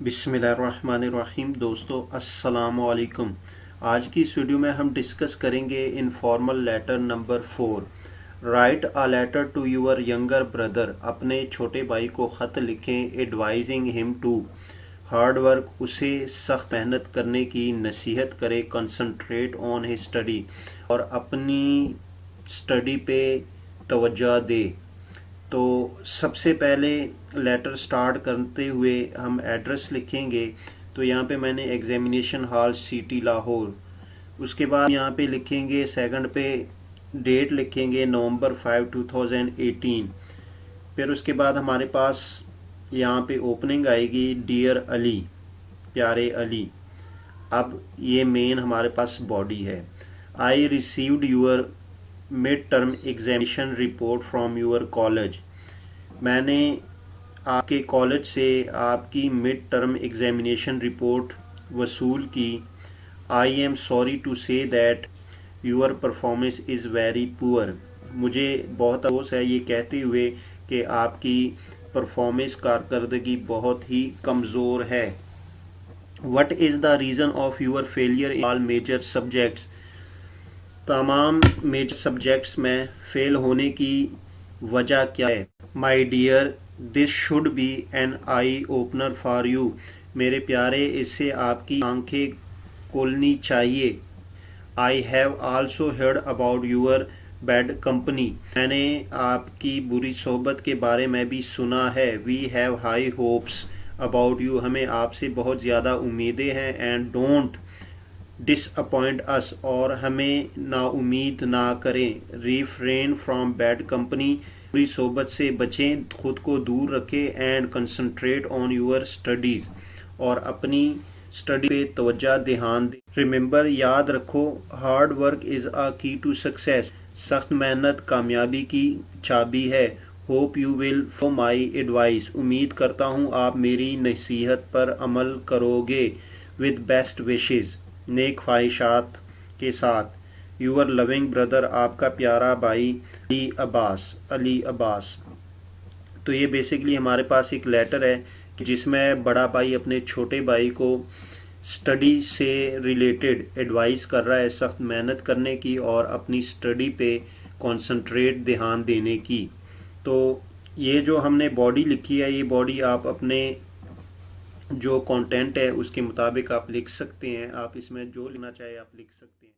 बिस्मिल्लाहिर्रहमानिर्रहीम। दोस्तों अस्सलाम वालेकुम। आज की इस वीडियो में हम डिस्कस करेंगे informal letter number 4। Write a letter to your younger brother. अपने छोटे भाई को ख़त लिखें। Advising him to hard work. उसे सख्त मेहनत करने की नसीहत करें। Concentrate on his study. और अपनी स्टडी पे तवज्जो दे। तो सबसे पहले लेटर स्टार्ट करते हुए हम एड्रेस लिखेंगे। तो यहाँ पे मैंने एग्जामिनेशन हॉल सिटी लाहौर। उसके बाद यहाँ पे लिखेंगे सेकंड पे डेट लिखेंगे नवंबर 5, 2018। फिर उसके बाद हमारे पास यहाँ पे ओपनिंग आएगी डियर अली, प्यारे अली। अब ये मेन हमारे पास बॉडी है। I received your mid term examination report from your college. मैंने आपके कॉलेज से आपकी मिड टर्म एग्जामिनेशन रिपोर्ट वसूल की। I am sorry to say that your performance is very poor. मुझे बहुत अफसोस है ये कहते हुए कि आपकी परफॉर्मेंस कारकर्दगी बहुत ही कमज़ोर है। What is the reason of your failure in all major subjects. तमाम मेजर सब्जेक्ट्स में फ़ेल होने की वजह क्या है। My dear this should be an eye opener for you. मेरे प्यारे, इससे आपकी आंखें खोलनी चाहिए। I have also heard about your bad company. मैंने आपकी बुरी सोहबत के बारे में भी सुना है। We have high hopes about you. हमें आपसे बहुत ज़्यादा उम्मीदें हैं। And don't disappoint us. और हमें नाउम्मीद ना करें। Refrain from bad company. बुरी सोबत से बचें, खुद को दूर रखें। And concentrate on your studies. और अपनी स्टडी पे तवज्जो ध्यान दें। रिमेंबर, याद रखो, हार्ड वर्क इज़ अ की टू सक्सेस। सख्त मेहनत कामयाबी की चाबी है। Hope you will follow my advice. उम्मीद करता हूँ आप मेरी नसीहत पर अमल करोगे। विद बेस्ट विशेज़, नेक ख्वाहिशात के साथ, यूर लविंग ब्रदर, आपका प्यारा भाई अली अब्बास। तो ये बेसिकली हमारे पास एक लेटर है कि जिसमें बड़ा भाई अपने छोटे भाई को स्टडी से रिलेटेड एडवाइस कर रहा है, सख्त मेहनत करने की और अपनी स्टडी पे कंसंट्रेट ध्यान देने की। तो ये जो हमने बॉडी लिखी है, ये बॉडी आप अपने जो कंटेंट है उसके मुताबिक आप लिख सकते हैं। आप इसमें जो लिखना चाहे आप लिख सकते हैं।